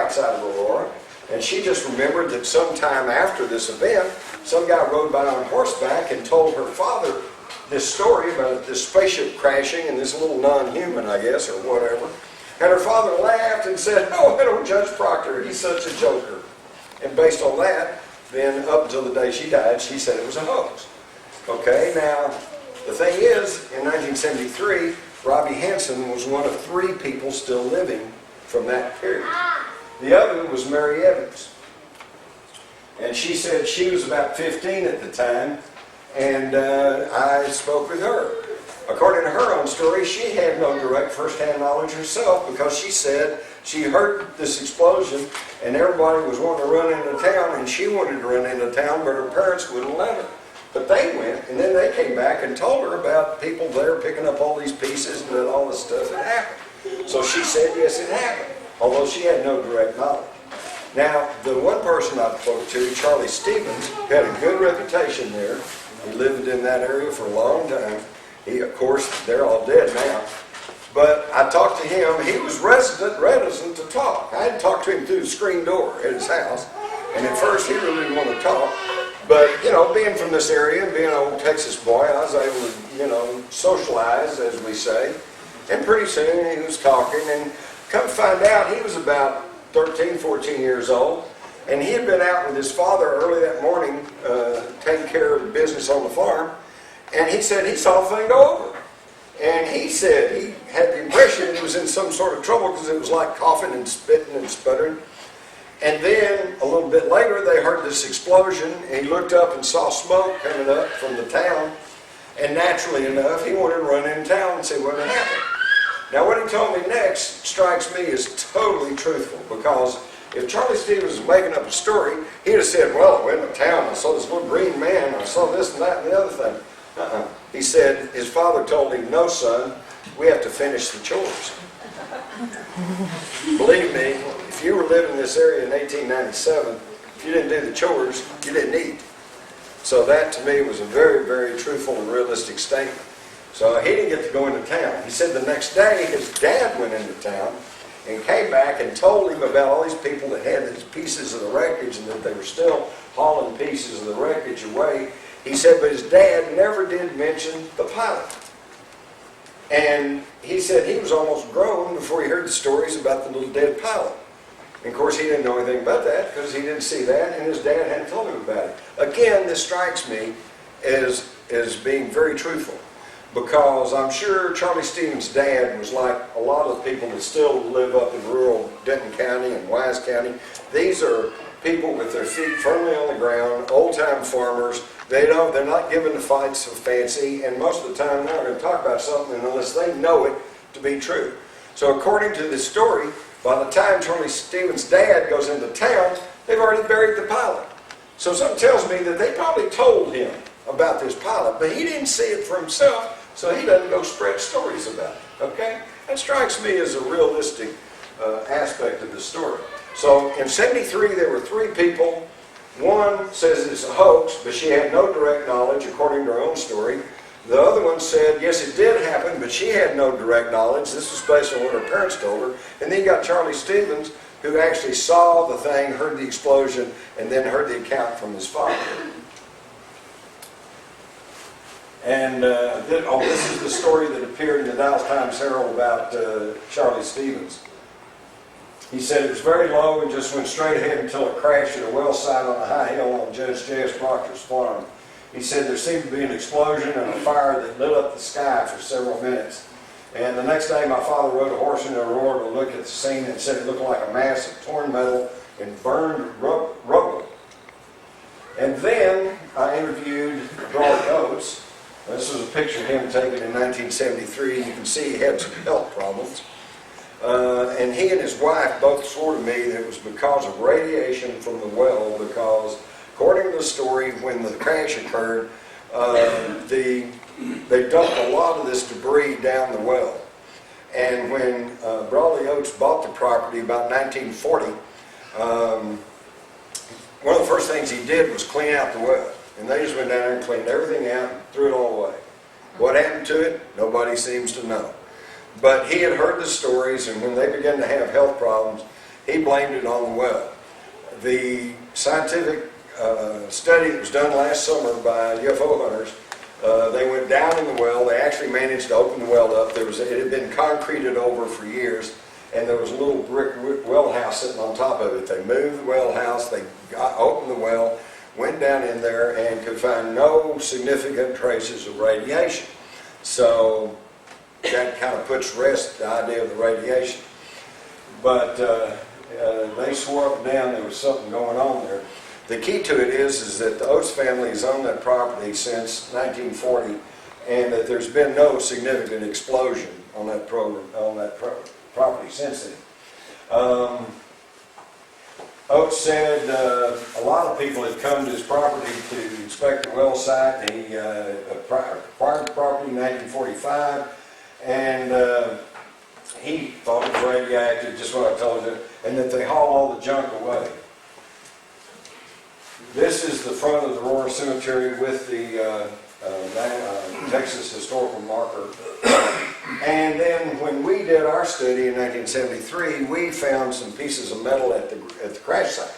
outside of Aurora, and she just remembered that sometime after this event, some guy rode by on horseback and told her father this story about this spaceship crashing and this little non-human, I guess, or whatever. And her father laughed and said, "Oh, I don't Judge Proctor, he's such a joker." And based on that, then up until the day she died, she said it was a hoax. Okay, now, the thing is, in 1973, Robbie Hansen was one of 3 people still living from that period. The other was Mary Evans. And she said she was about 15 at the time, and I spoke with her. According to her own story, she had no direct first-hand knowledge herself, because she said she heard this explosion and everybody was wanting to run into town, and she wanted to run into town, but her parents wouldn't let her. But they went, and then they came back and told her about people there picking up all these pieces and that all this stuff had happened. So she said, yes, it happened, although she had no direct knowledge. Now, the one person I spoke to, Charlie Stevens, had a good reputation there. He lived in that area for a long time. He, of course, they're all dead now. But I talked to him. He was reticent to talk. I had to talk to him through the screen door at his house. And at first, he really didn't want to talk. But, you know, being from this area and being an old Texas boy, I was able to, you know, socialize, as we say. And pretty soon, he was talking. And come to find out, he was about 13, 14 years old. And he had been out with his father early that morning, taking care of the business on the farm. And he said he saw the thing go over. And he said he had the impression he was in some sort of trouble, because it was like coughing and spitting and sputtering. And then, a little bit later, they heard this explosion, and he looked up and saw smoke coming up from the town. And naturally enough, he wanted to run in town and see what had happened. Now, what he told me next strikes me as totally truthful, because if Charlie Stevens was making up a story, he'd have said, well, I went to town, I saw this little green man, I saw this and that and the other thing. He said his father told him, no, son, we have to finish the chores. Believe me, if you were living in this area in 1897, if you didn't do the chores, you didn't eat. So that, to me, was a very, very truthful and realistic statement. So he didn't get to go into town. He said the next day, his dad went into town and came back and told him about all these people that had these pieces of the wreckage, and that they were still hauling pieces of the wreckage away. He said, but his dad never did mention the pilot. And he said he was almost grown before he heard the stories about the little dead pilot. And of course, he didn't know anything about that, because he didn't see that, and his dad hadn't told him about it. Again, this strikes me as being very truthful, because I'm sure Charlie Stevens' dad was like a lot of the people that still live up in rural Denton County and Wise County. These are people with their feet firmly on the ground, old-time farmers. They're not given to fights so fancy, and most of the time they're not going to talk about something unless they know it to be true. So according to this story, by the time Charlie Stevens' dad goes into town, they've already buried the pilot. So something tells me that they probably told him about this pilot, but he didn't see it for himself, so he doesn't go spread stories about it. Okay? That strikes me as a realistic aspect of the story. So in '73, there were 3 people. One says it's a hoax, but she had no direct knowledge, according to her own story. The other one said, yes, it did happen, but she had no direct knowledge. This was based on what her parents told her. And then you got Charlie Stevens, who actually saw the thing, heard the explosion, and then heard the account from his father. And this is the story that appeared in the Dallas Times-Herald about Charlie Stevens. He said it was very low and just went straight ahead until it crashed at a well site on a high hill on Judge J.S. Proctor's farm. He said there seemed to be an explosion and a fire that lit up the sky for several minutes. And the next day my father rode a horse into Aurora to look at the scene, and said it looked like a mass of torn metal and burned rubble. And then I interviewed Royce Oates. This was a picture of him taken in 1973. You can see he had some health problems. And he and his wife both swore to me that it was because of radiation from the well, because according to the story, when the crash occurred, they dumped a lot of this debris down the well. And when Brawley Oates bought the property about 1940, one of the first things he did was clean out the well. And they just went down there and cleaned everything out and threw it all away. What happened to it? Nobody seems to know. But he had heard the stories, and when they began to have health problems, he blamed it on the well. The scientific study that was done last summer by UFO hunters, they went down in the well. They actually managed to open the well up. It had been concreted over for years, and there was a little brick well house sitting on top of it. They moved the well house, they opened the well, went down in there, and could find no significant traces of radiation. So that kind of puts to rest the idea of the radiation. But they swore up and down there was something going on there. The key to it is that the Oates family has owned that property since 1940, and that there's been no significant explosion on that property since then. Oates said a lot of people had come to his property to inspect the well site. He acquired the property in 1945, and he thought it was radioactive, just what I told you, and that they haul all the junk away. This is the front of the Aurora Cemetery with the Texas historical marker. And then when we did our study in 1973, we found some pieces of metal at the crash site.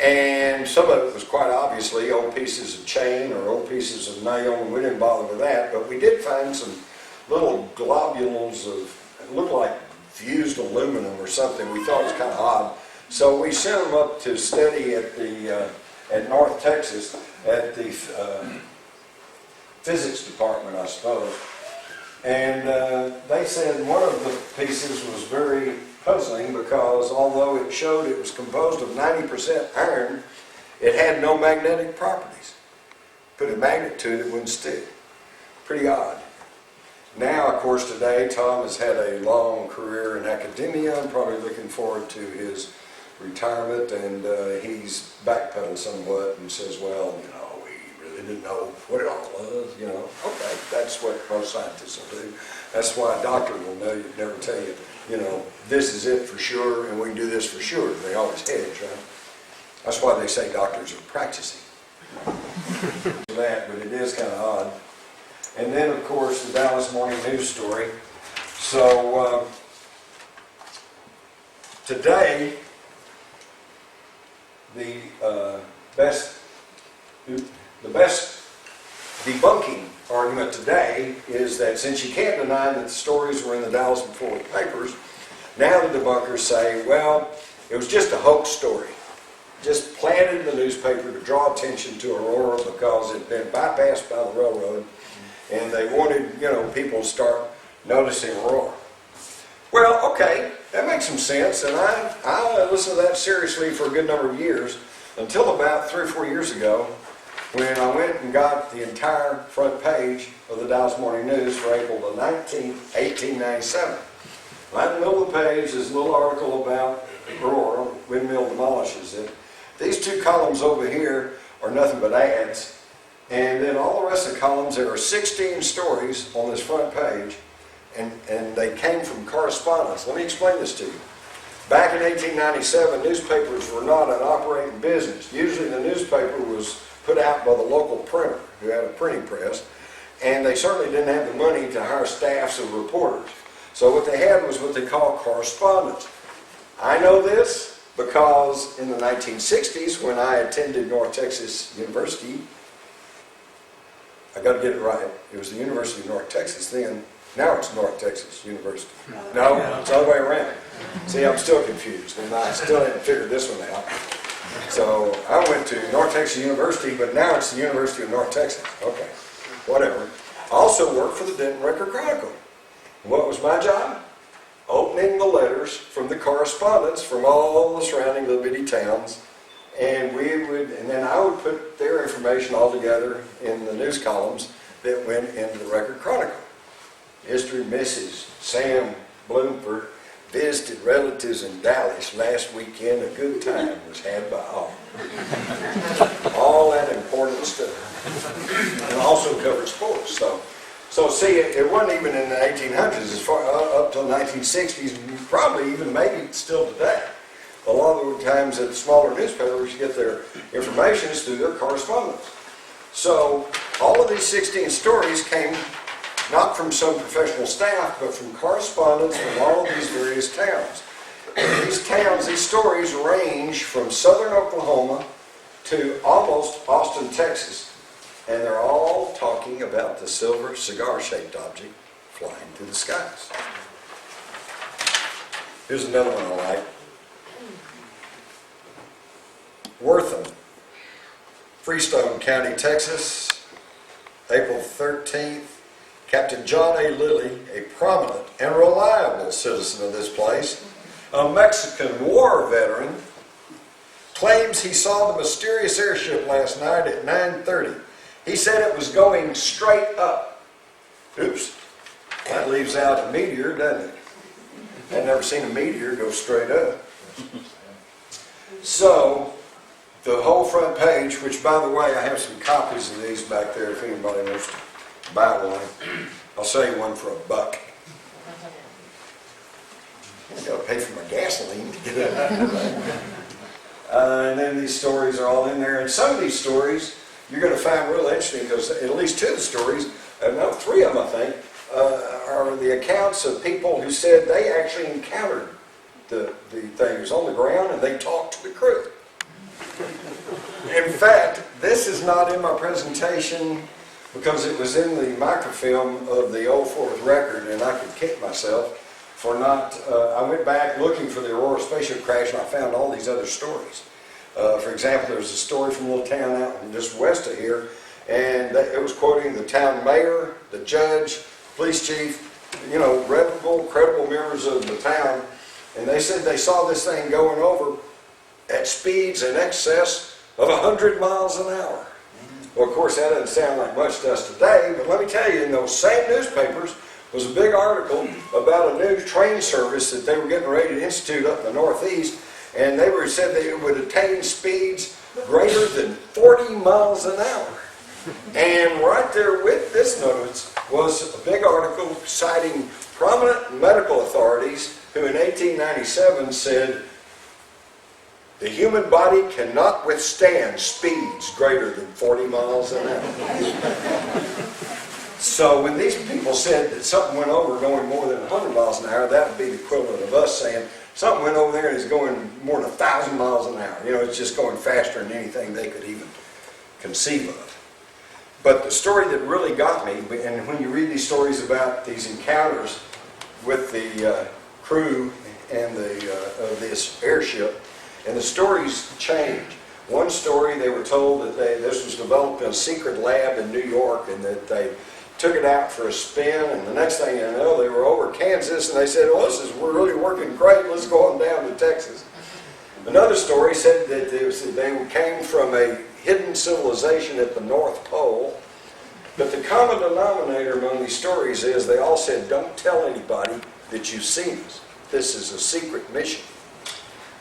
And some of it was quite obviously old pieces of chain or old pieces of nail, and we didn't bother with that, but we did find some little globules of, it looked like fused aluminum or something. We thought it was kind of odd. So we sent them up to study at North Texas at the physics department, I suppose. And they said one of the pieces was very puzzling because although it showed it was composed of 90% iron, it had no magnetic properties. Put a magnet to it, it wouldn't stick. Pretty odd. Now, of course, today, Tom has had a long career in academia. I'm probably looking forward to his retirement, and he's backpedaled somewhat and says, well, you know, we really didn't know what it all was, you know. Okay, that's what most scientists will do. That's why a doctor will never tell you, you know, this is it for sure, and we can do this for sure. They always hedge, right? That's why they say doctors are practicing. That, but it is kind of odd. And then, of course, the Dallas Morning News story. So, today, the best debunking argument today is that since you can't deny that the stories were in the Dallas and Fort Worth papers, now the debunkers say, well, it was just a hoax story. Just planted in the newspaper to draw attention to Aurora because it had been bypassed by the railroad, and they wanted, you know, people to start noticing Aurora. Well, okay, that makes some sense, and I listened to that seriously for a good number of years, until about 3 or 4 years ago, when I went and got the entire front page of the Dallas Morning News for April the 19th, 1897. Right in the middle of the page is a little article about Aurora, windmill demolishes it. These two columns over here are nothing but ads. And then all the rest of the columns, there are 16 stories on this front page, and they came from correspondence. Let me explain this to you. Back in 1897, newspapers were not an operating business. Usually the newspaper was put out by the local printer who had a printing press, and they certainly didn't have the money to hire staffs of reporters. So what they had was what they call correspondence. I know this because in the 1960s, when I attended North Texas University, I got to get it right. It was the University of North Texas then. Now it's North Texas University. No, it's the other way around. See, I'm still confused, and I still haven't figured this one out. So I went to North Texas University, but now it's the University of North Texas. Okay, whatever. I also worked for the Denton Record-Chronicle. What was my job? Opening the letters from the correspondence from all the surrounding little bitty towns, and then I would put their information all together in the news columns that went into the Record-Chronicle. History, Mrs. Sam Bloomford visited relatives in Dallas last weekend. A good time was had by all. All that important stuff. And also covered sports. So see, it wasn't even in the 1800s, as far up till 1960s, and probably even maybe still today. A lot of the times that the smaller newspapers get their information is through their correspondence. So all of these 16 stories came not from some professional staff, but from correspondence from all of these various towns. These towns, these stories range from southern Oklahoma to almost Austin, Texas. And they're all talking about the silver cigar-shaped object flying through the skies. Here's another one I like. Wortham, Freestone County, Texas, April 13th. Captain John A. Lilly, a prominent and reliable citizen of this place, a Mexican war veteran, claims he saw the mysterious airship last night at 9:30. He said it was going straight up. Oops, that leaves out a meteor, doesn't it? I've never seen a meteor go straight up. So, the whole front page, which by the way, I have some copies of these back there if anybody wants to buy one. I'll sell you one for $1. I gotta pay for my gasoline to get it. And then these stories are all in there. And some of these stories you're going to find real interesting because at least 2 of the stories, no, 3 of them I think, are the accounts of people who said they actually encountered the things on the ground and they talked to the crew. In fact, this is not in my presentation because it was in the microfilm of the old Fort record and I could kick myself for not, I went back looking for the Aurora spaceship crash and I found all these other stories. For example, there's a story from a little town out just west of here, and it was quoting the town mayor, the judge, police chief, you know, reputable, credible members of the town, and they said they saw this thing going over at speeds in excess of 100 miles an hour. Well, of course, that doesn't sound like much to us today, but let me tell you, in those same newspapers was a big article about a new train service that they were getting ready to institute up in the Northeast, and they said they would attain speeds greater than 40 miles an hour. And right there with this notice was a big article citing prominent medical authorities who in 1897 said, the human body cannot withstand speeds greater than 40 miles an hour. So when these people said that something went over going more than 100 miles an hour, that would be the equivalent of us saying something went over there and is going more than 1,000 miles an hour. You know, it's just going faster than anything they could even conceive of. But the story that really got me, and when you read these stories about these encounters with the crew and of this airship, and the stories change. One story, they were told that this was developed in a secret lab in New York and that they took it out for a spin, and the next thing you know, they were over Kansas and they said, well, we're really working great, let's go on down to Texas. Another story said that they came from a hidden civilization at the North Pole, but the common denominator among these stories is they all said, don't tell anybody that you've seen us. This is a secret mission.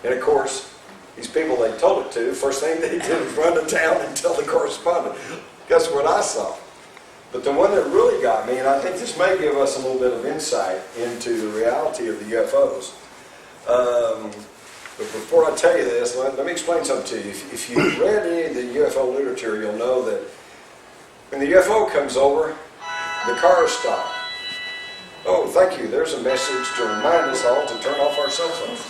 And of course, these people they told it to, first thing they did was run to town and tell the correspondent, guess what I saw? But the one that really got me, and I think this may give us a little bit of insight into the reality of the UFOs. But before I tell you this, let me explain something to you. If you've read any of the UFO literature, you'll know that when the UFO comes over, the cars stop. Oh, thank you. There's a message to remind us all to turn off our cell phones.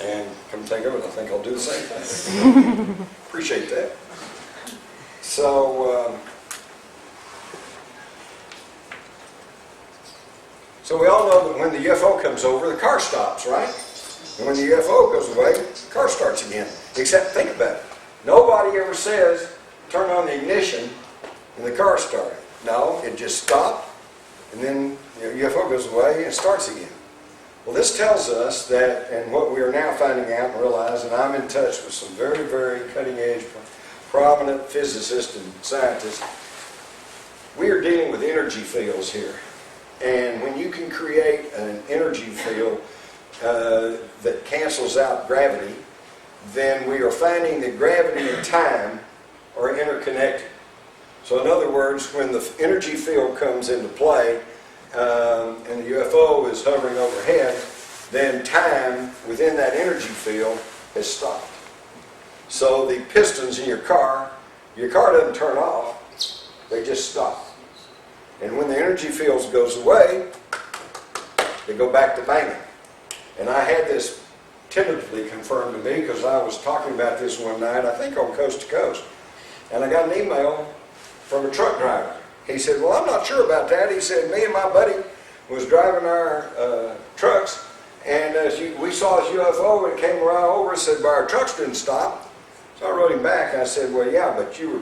And come to think of it, I think I'll do the same thing. Appreciate that. So we all know that when the UFO comes over, the car stops, right? And when the UFO goes away, the car starts again. Except, think about it. Nobody ever says, turn on the ignition and the car started. No, it just stopped, and then the UFO goes away and it starts again. Well, this tells us that, and what we are now finding out and realize, and I'm in touch with some very, very cutting-edge, prominent physicists and scientists, we are dealing with energy fields here. And when you can create an energy field that cancels out gravity, then we are finding that gravity and time are interconnected. So in other words, when the energy field comes into play, and the UFO is hovering overhead, then time within that energy field has stopped. So the pistons in your car doesn't turn off, they just stop. And when the energy field goes away, they go back to banging. And I had this tentatively confirmed to me because I was talking about this one night, I think on Coast to Coast. And I got an email from a truck driver. He said, well, I'm not sure about that. He said, me and my buddy was driving our trucks, and we saw this UFO, and it came around over and said, but our trucks didn't stop. So I wrote him back, and I said, well, yeah, but you were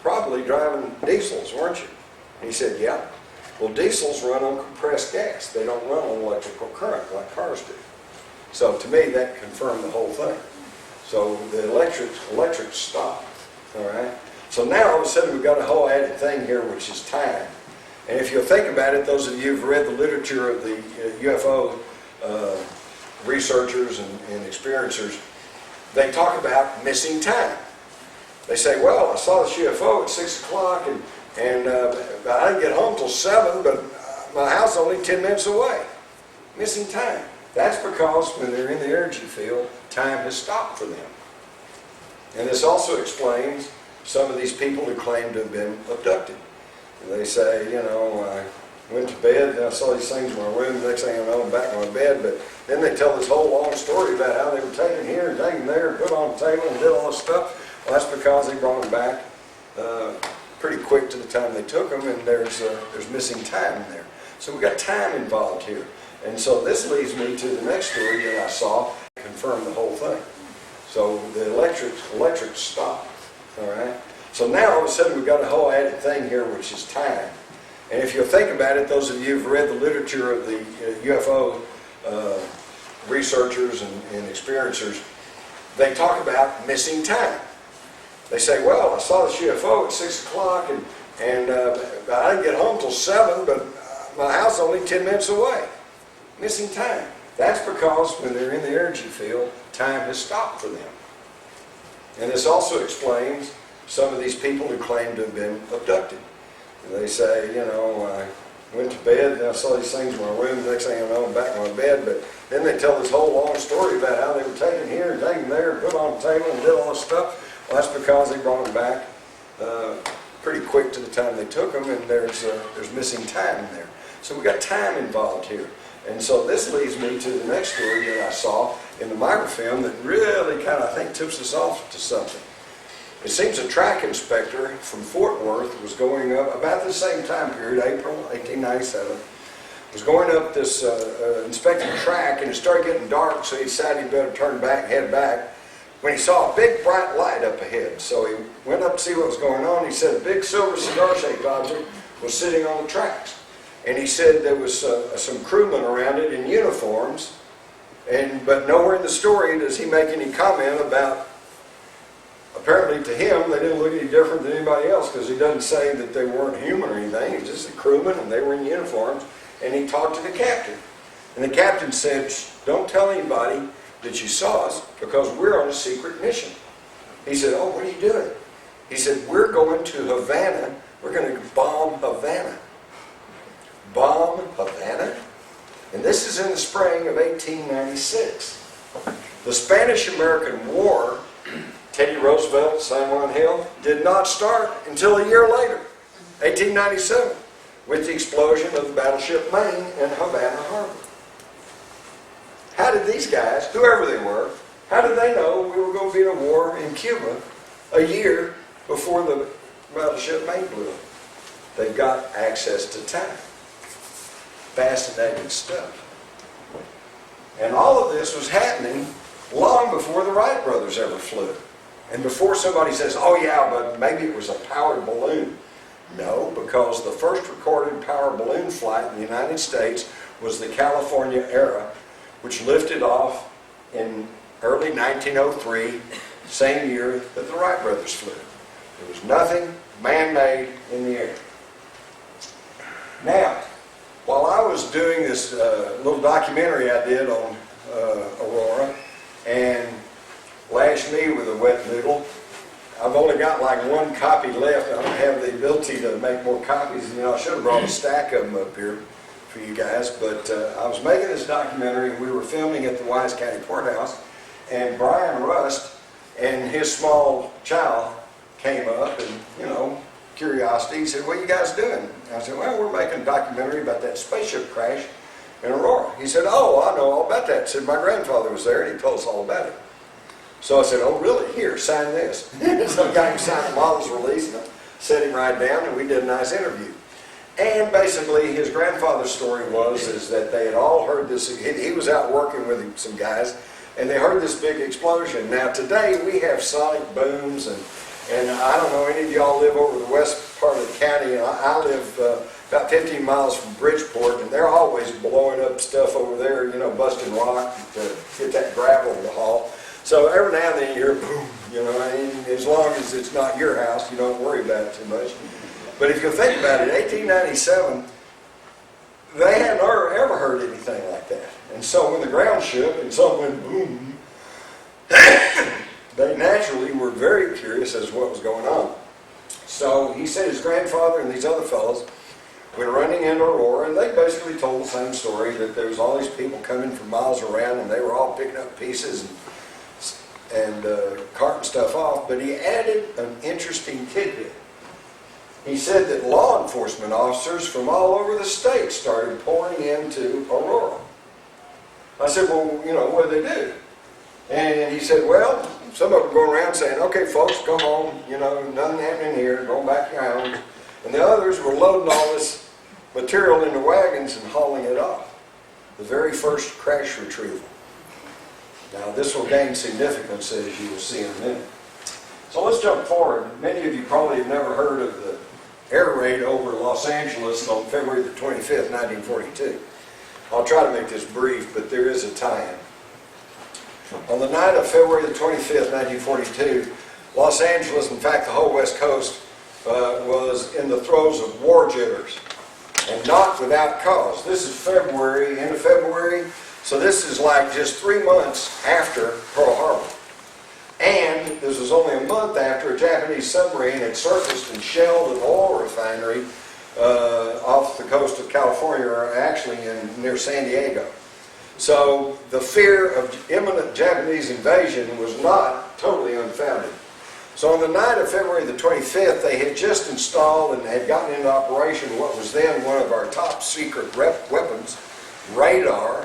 probably driving diesels, weren't you? And he said, yeah. Well, diesels run on compressed gas. They don't run on electrical current like cars do. So to me, that confirmed the whole thing. So the electric stopped, all right? So now all of a sudden we've got a whole added thing here, which is time. And if you'll think about it, those of you who've read the literature of the UFO researchers and experiencers, they talk about missing time. They say, well, I saw this UFO at 6 o'clock, and I didn't get home till 7, but my house is only 10 minutes away. Missing time. That's because when they're in the energy field, time has stopped for them. And this also explains some of these people who claim to have been abducted. And they say, you know, I went to bed and I saw these things in my room, the next thing I know I'm back in my bed, but then they tell this whole long story about how they were taken here and taken there and put on the table and did all this stuff. Well, that's because they brought them back pretty quick to the time they took them, and there's missing time in there. So we've got time involved here. And so this leads me to the next story that I saw, confirmed the whole thing. So the electric stopped, all right? So now all of a sudden we've got a whole added thing here, which is time. And if you'll think about it, those of you who've read the literature of the UFO researchers and experiencers, they talk about missing time. They say, well, I saw this UFO at 6 o'clock, and I didn't get home till 7, but my house is only 10 minutes away. Missing time. That's because when they're in the energy field, time has stopped for them. And this also explains some of these people who claim to have been abducted. And they say, you know, I went to bed and I saw these things in my room, the next thing I know I'm back in my bed, but then they tell this whole long story about how they were taken here and taken there and put on the table and did all this stuff. Well, that's because they brought them back pretty quick to the time they took them, and there's missing time in there. So we've got time involved here. And so this leads me to the next story that I saw in the microfilm that really kind of, I think, tips us off to something. It seems a track inspector from Fort Worth was going up, about the same time period, April 1897, was going up this inspecting track, and it started getting dark, so he decided he better turn back, head back, when he saw a big bright light up ahead. So he went up to see what was going on. He said a big silver cigar-shaped object was sitting on the tracks. And he said there was some crewmen around it in uniforms, but nowhere in the story does he make any comment about, apparently to him, they didn't look any different than anybody else, because he doesn't say that they weren't human or anything. He's just a crewman, and they were in uniforms, and he talked to the captain. And the captain said, don't tell anybody that you saw us, because we're on a secret mission. He said, oh, what are you doing? He said, we're going to Havana. We're going to bomb Havana. Bomb Havana? And this is in the spring of 1896. The Spanish-American War, Teddy Roosevelt, San Juan Hill, did not start until a year later, 1897, with the explosion of the battleship Maine in Havana Harbor. How did these guys, whoever they were, how did they know we were going to be in a war in Cuba a year before the battleship Maine blew up? They've got access to time. Fascinating stuff. And all of this was happening long before the Wright brothers ever flew. And before somebody says, oh yeah, but maybe it was a powered balloon. No, because the first recorded powered balloon flight in the United States was the California era, which lifted off in early 1903, same year that the Wright brothers flew. There was nothing man-made in the air. Now, while I was doing this little documentary I did on Aurora and lashed me with a wet noodle, I've only got like one copy left. I don't have the ability to make more copies. You know, I should have brought a stack of them up here for you guys, but I was making this documentary, and we were filming at the Wise County Courthouse, and Brian Rust and his small child came up, and, you know, curiosity, he said, what are you guys doing? And I said, well, we're making a documentary about that spaceship crash in Aurora. He said, oh, I know all about that. He said, my grandfather was there and he told us all about it. So I said, oh, really? Here, sign this. So I got him signed the model's release and I set him right down and we did a nice interview. And basically his grandfather's story is that they had all heard this. He was out working with some guys and they heard this big explosion. Now today we have sonic booms and I don't know, any of y'all live over the west part of the county. And I live about 15 miles from Bridgeport, and they're always blowing up stuff over there, you know, busting rock to get that gravel to haul. So every now and then you hear boom, you know, and as long as it's not your house, you don't worry about it too much. But if you think about it, 1897, they hadn't ever heard anything like that. And so when the ground shook and something went boom, they naturally were very curious as to what was going on. So he said his grandfather and these other fellows went running into Aurora, and they basically told the same story, that there was all these people coming from miles around, and they were all picking up pieces and carting stuff off. But he added an interesting tidbit. He said that law enforcement officers from all over the state started pouring into Aurora. I said, well, you know, what do they do? And he said, well, some of them going around saying, okay, folks, go home, you know, nothing happening here, go back to your homes. And the others were loading all this material into wagons and hauling it off. The very first crash retrieval. Now this will gain significance as you will see in a minute. So let's jump forward. Many of you probably have never heard of the air raid over Los Angeles on February the 25th, 1942. I'll try to make this brief, but there is a tie-in. On the night of February the 25th, 1942, Los Angeles, in fact the whole West Coast, was in the throes of war jitters. And not without cause. This is February, end of February, so this is like just 3 months after Pearl Harbor. And this was only a month after a Japanese submarine had surfaced and shelled an oil refinery off the coast of California, or actually near San Diego. So the fear of imminent Japanese invasion was not totally unfounded. So on the night of February the 25th, they had just installed and had gotten into operation what was then one of our top secret weapons, radar,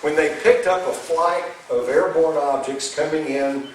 when they picked up a flight of airborne objects coming in